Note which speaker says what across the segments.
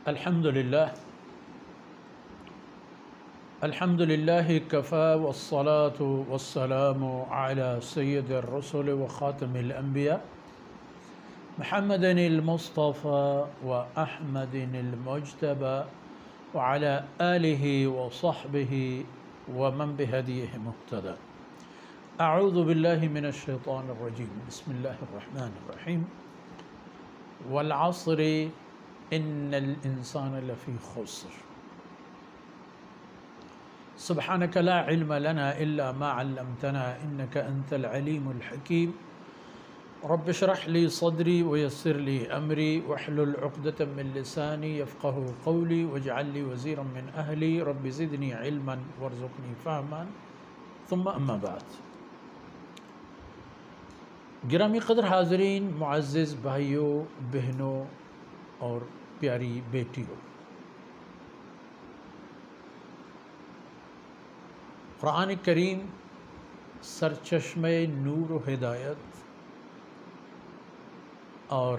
Speaker 1: الحمد لله كفى والصلاة والسلام على سيد الرسل وخاتم الأنبياء محمد المصطفى وأحمد المجتبى وعلى آله وصحبه ومن بهديه مهتدى. أعوذ بالله من الشيطان الرجيم. بسم الله الرحمن الرحيم. والعصر إن الإنسان لفي خسر. سبحانك لا علم لنا إلا ما علمتنا إنك أنت العليم الحكيم. رب اشرح لي صدري ويسر لي أمري واحلل عقدة من لساني يفقه قولي واجعل لي وزيرا من أهلي رب زدني علما وارزقني فهما ثم أما بعد. گرامی قدر حاضرین، معزز بھائیوں، بہنوں اور پیاری بیٹیوں، قرآن کریم سرچشمہ نور و ہدایت اور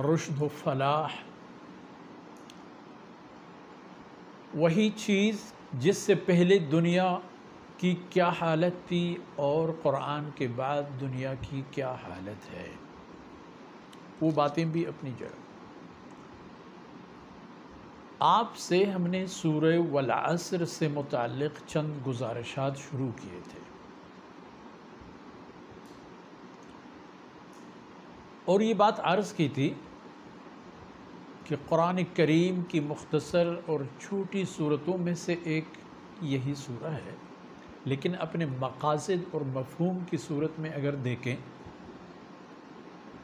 Speaker 1: رشد و فلاح، وہی چیز جس سے پہلے دنیا کی کیا حالت تھی اور قرآن کے بعد دنیا کی کیا حالت ہے، وہ باتیں بھی اپنی جگہ. آپ سے ہم نے سورہ والعصر سے متعلق چند گزارشات شروع کیے تھے، اور یہ بات عرض کی تھی کہ قرآن کریم کی مختصر اور چھوٹی صورتوں میں سے ایک یہی سورہ ہے، لیکن اپنے مقاصد اور مفہوم کی صورت میں اگر دیکھیں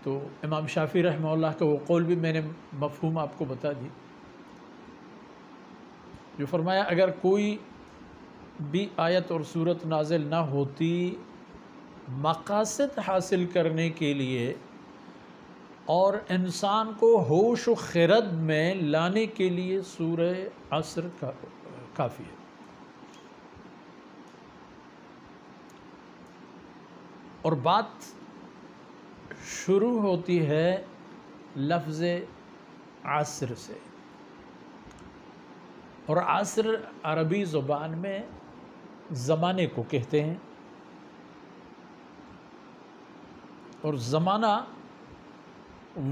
Speaker 1: تو امام شافعی رحمہ اللہ کا وہ قول بھی میں نے مفہوم آپ کو بتا دی، جو فرمایا اگر کوئی بھی آیت اور صورت نازل نہ ہوتی مقاصد حاصل کرنے کے لیے اور انسان کو ہوش و خرد میں لانے کے لیے سورہ عصر کافی ہے. اور بات شروع ہوتی ہے لفظ عصر سے، اور عصر عربی زبان میں زمانے کو کہتے ہیں، اور زمانہ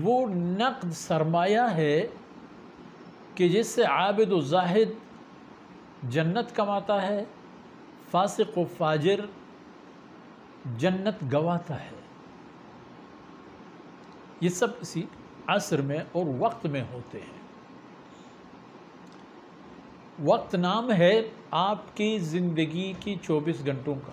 Speaker 1: وہ نقد سرمایہ ہے کہ جس سے عابد و زاہد جنت کماتا ہے، فاسق و فاجر جنت گواتا ہے. یہ سب اسی عصر میں اور وقت میں ہوتے ہیں. وقت نام ہے آپ کی زندگی کی 24 گھنٹوں کا،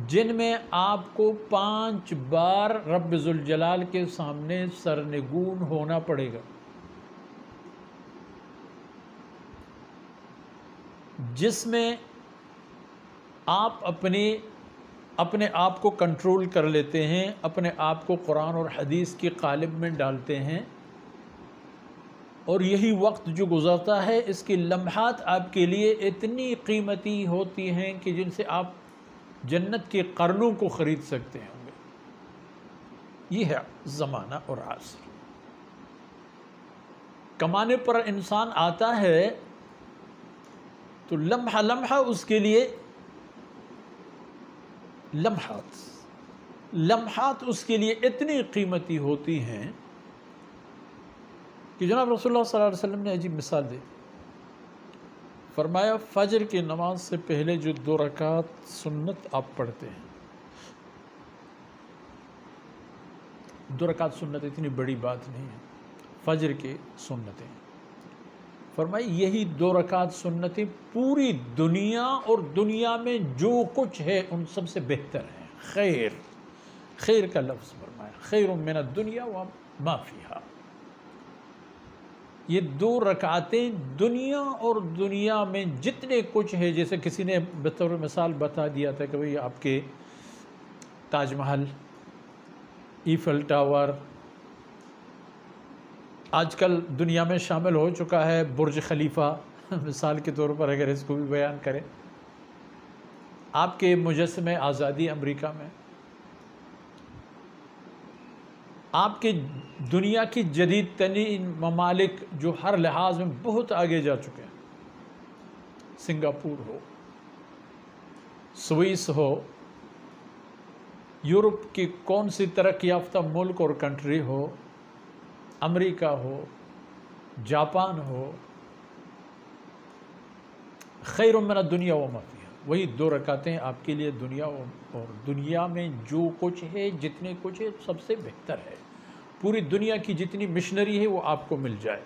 Speaker 1: جن میں آپ کو 5 بار رب ذوالجلال کے سامنے سرنگون ہونا پڑے گا، جس میں آپ اپنے آپ کو کنٹرول کر لیتے ہیں، اپنے آپ کو قرآن اور حدیث کی قالب میں ڈالتے ہیں، اور یہی وقت جو گزرتا ہے اس کی لمحات آپ کے لیے اتنی قیمتی ہوتی ہیں کہ جن سے آپ جنت کے قرنوں کو خرید سکتے ہوں گے. یہ ہے زمانہ اور عصر. کمانے پر انسان آتا ہے تو لمحہ لمحہ اس کے لیے لمحات اس کے لیے اتنی قیمتی ہوتی ہیں کہ جناب رسول اللہ صلی اللہ علیہ وسلم نے عجیب مثال دی. فرمایا فجر کی نماز سے پہلے جو 2 رکعت سنت آپ پڑھتے ہیں، 2 رکعت سنت اتنی بڑی بات نہیں ہے، فجر کی سنتیں، فرمائی یہی 2 رکعت سنتیں پوری دنیا اور دنیا میں جو کچھ ہے ان سب سے بہتر ہیں. خیر کا لفظ فرمایا، خیر من الدنیا وما فیہا. یہ 2 رکعتیں دنیا اور دنیا میں جتنے کچھ ہے، جیسے کسی نے بطور مثال بتا دیا تھا کہ بھئی آپ کے تاج محل، ایفل ٹاور، آج کل دنیا میں شامل ہو چکا ہے برج خلیفہ، مثال کے طور پر اگر اس کو بھی بیان کریں، آپ کے مجسمے آزادی امریکہ میں، آپ کے دنیا کی جدید ترین ممالک جو ہر لحاظ میں بہت آگے جا چکے ہیں، سنگاپور ہو، سوئس ہو، یورپ کی کون سی ترقی یافتہ ملک اور کنٹری ہو، امریکہ ہو، جاپان ہو، خیر من الدنیا وما فیہا، وہی 2 رکعتیں آپ کے لیے دنیا اور دنیا میں جو کچھ ہے، جتنے کچھ ہے، سب سے بہتر ہے۔ پوری دنیا کی جتنی مشنری ہے وہ آپ کو مل جائے،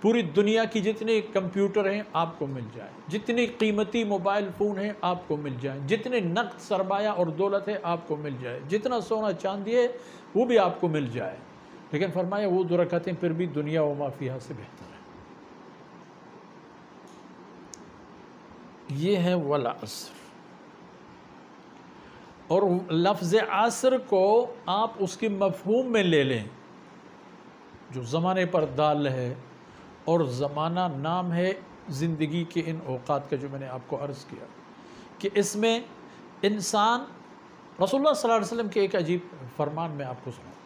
Speaker 1: پوری دنیا کی جتنے کمپیوٹر ہیں آپ کو مل جائے، جتنی قیمتی موبائل فون ہیں آپ کو مل جائیں، جتنے نقد سرمایہ اور دولت ہے آپ کو مل جائے، جتنا سونا چاندی ہے وہ بھی آپ کو مل جائے، لیکن فرمایا وہ 2 رکعتیں پھر بھی دنیا وما فیہا سے بہتر ہے۔ یہ ہے والعصر، اور لفظ عصر کو آپ اس کے مفہوم میں لے لیں، جو زمانے پر دال ہے، اور زمانہ نام ہے زندگی کے ان اوقات کا جو میں نے آپ کو عرض کیا کہ اس میں انسان، رسول اللہ صلی اللہ علیہ وسلم کے ایک عجیب فرمان میں آپ کو سناؤں۔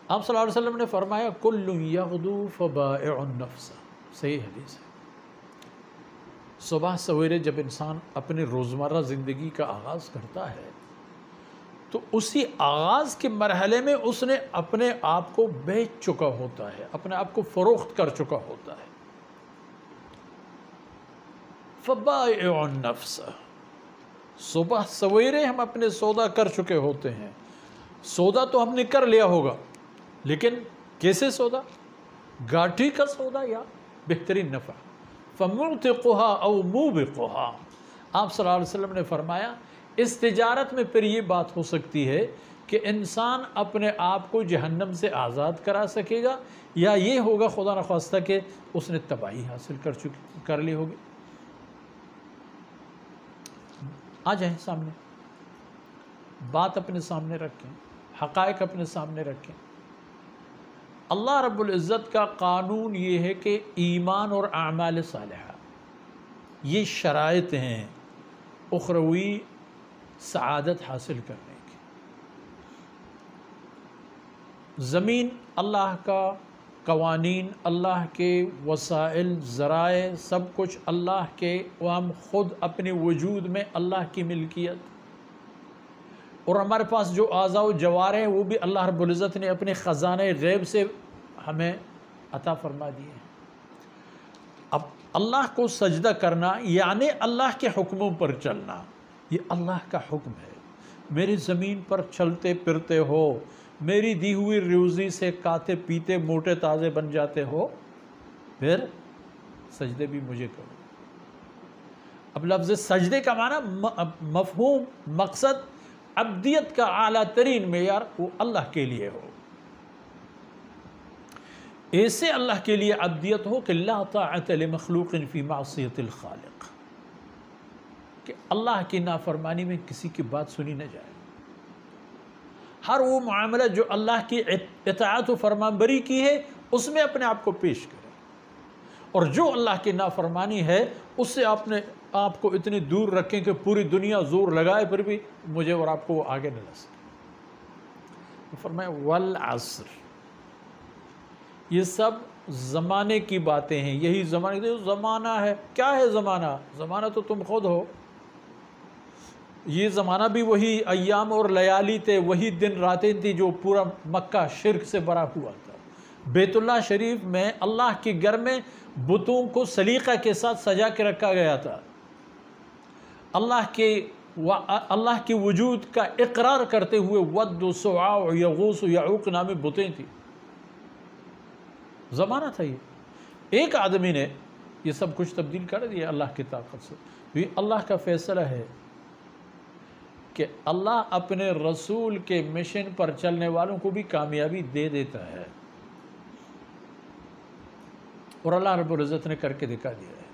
Speaker 1: آپ صلی اللہ علیہ وسلم نے فرمایا کل یغدو فبائع النفس، صحیح حدیث ہے۔ صبح سویرے جب انسان اپنے روزمرہ زندگی کا آغاز کرتا ہے تو اسی آغاز کے مرحلے میں اس نے اپنے آپ کو بیچ چکا ہوتا ہے، اپنے آپ کو فروخت کر چکا ہوتا ہے۔ فبائع النفس، صبح سویرے ہم اپنے سودا کر چکے ہوتے ہیں، سودا تو ہم نے کر لیا ہوگا، لیکن کیسے سودا؟ گاٹھی کا سودا یا بہترین نفع؟ فَمُعْتِقُهَا أَوْ مُوبِقُهَا، آپ صلی اللہ علیہ وسلم نے فرمایا اس تجارت میں پھر یہ بات ہو سکتی ہے کہ انسان اپنے آپ کو جہنم سے آزاد کرا سکے گا، یا یہ ہوگا خدا نخواستہ کہ اس نے تباہی حاصل کر لی ہوگی۔ آ جائیں سامنے، بات اپنے سامنے رکھیں، حقائق اپنے سامنے رکھیں۔ اللہ رب العزت کا قانون یہ ہے کہ ایمان اور اعمال صالحہ یہ شرائط ہیں اخروی سعادت حاصل کرنے کی۔ زمین اللہ کا، قوانین اللہ کے، وسائل، ذرائع، سب کچھ اللہ کے، ہم خود اپنے وجود میں اللہ کی ملکیت، اور ہمارے پاس جو اعضاء و جوارح ہیں وہ بھی اللہ رب العزت نے اپنے خزانہ غیب سے ہمیں عطا فرما دیے۔ اب اللہ کو سجدہ کرنا یعنی اللہ کے حکموں پر چلنا، یہ اللہ کا حکم ہے۔ میری زمین پر چلتے پھرتے ہو، میری دی ہوئی روزی سے کھاتے پیتے موٹے تازے بن جاتے ہو، پھر سجدے بھی مجھے کرو۔ اب لفظ سجدے کا معنی، مفہوم، مقصد، عبدیت کا اعلیٰ ترین معیار وہ اللہ کے لیے ہو، ایسے اللہ کے لیے عبدیت ہو کہ لا طاعت لمخلوق فی معصیت الخالق، کہ اللہ کی نافرمانی میں کسی کی بات سنی نہ جائے۔ ہر وہ معاملہ جو اللہ کی اطاعت و فرمانبری کی ہے اس میں اپنے آپ کو پیش کرے، اور جو اللہ کی نافرمانی ہے اس سے آپ کو اتنی دور رکھیں کہ پوری دنیا زور لگائے پھر بھی مجھے اور آپ کو وہ آگے نہ لا سکے۔ فرمایا والعصر، یہ سب زمانے کی باتیں ہیں، یہی زمانہ ہے۔ کیا ہے زمانہ؟ زمانہ تو تم خود ہو۔ یہ زمانہ بھی وہی ایام اور لیالی تھے، وہی دن راتیں تھی جو پورا مکہ شرک سے بھرا ہوا تھا۔ بیت اللہ شریف میں اللہ کے گھر میں بتوں کو سلیقہ کے ساتھ سجا کے رکھا گیا تھا۔ اللہ کے وجود کا اقرار کرتے ہوئے ود، سواع، یغوث، یعوق نامی بتیں تھی۔ زمانہ تھا یہ۔ ایک آدمی نے یہ سب کچھ تبدیل کر دیا اللہ کی طاقت سے۔ یہ اللہ کا فیصلہ ہے کہ اللہ اپنے رسول کے مشن پر چلنے والوں کو بھی کامیابی دے دیتا ہے، اور اللہ رب العزت نے کر کے دکھا دیا ہے۔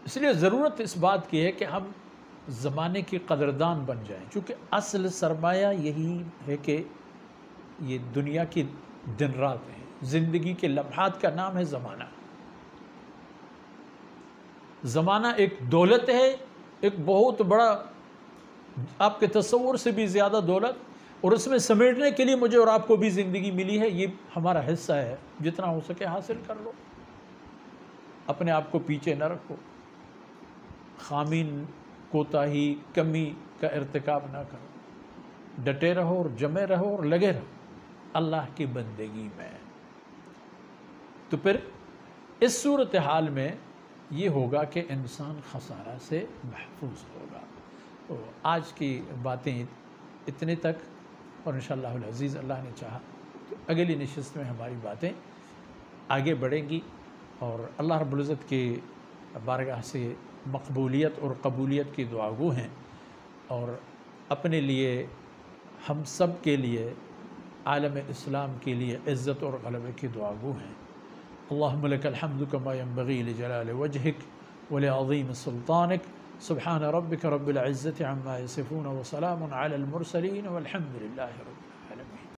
Speaker 1: اس لیے ضرورت اس بات کی ہے کہ ہم زمانے کی قدردان بن جائیں، چونکہ اصل سرمایہ یہی ہے کہ یہ دنیا کی دن رات ہیں، زندگی کے لمحات کا نام ہے زمانہ۔ زمانہ ایک دولت ہے، ایک بہت بڑا، آپ کے تصور سے بھی زیادہ دولت، اور اس میں سمیٹنے کے لیے مجھے اور آپ کو بھی زندگی ملی ہے، یہ ہمارا حصہ ہے، جتنا ہو سکے حاصل کر لو، اپنے آپ کو پیچھے نہ رکھو، خامی، کوتاہی، کمی کا ارتکاب نہ کرو، ڈٹے رہو اور جمے رہو اور لگے رہو اللہ کی بندگی میں۔ تو پھر اس صورتحال میں یہ ہوگا کہ انسان خسارہ سے محفوظ ہوگا۔ تو آج کی باتیں اتنے تک، اور انشاءاللہ العزیز اللہ نے چاہا تو اگلی نشست میں ہماری باتیں آگے بڑھیں گی، اور اللہ رب العزت کی بارگاہ سے مقبولیت اور قبولیت کی دعا گو ہیں، اور اپنے لیے، ہم سب کے لیے، عالم اسلام کے لیے عزت اور غلبے کی دعا گو ہیں۔ اللہم لک الحمد کما ینبغی لجلال وجہک ولعظیم سلطانک، سبحان ربک رب العزت عما یصفون وسلام علی المرسلین والحمد للہ رب العالمین۔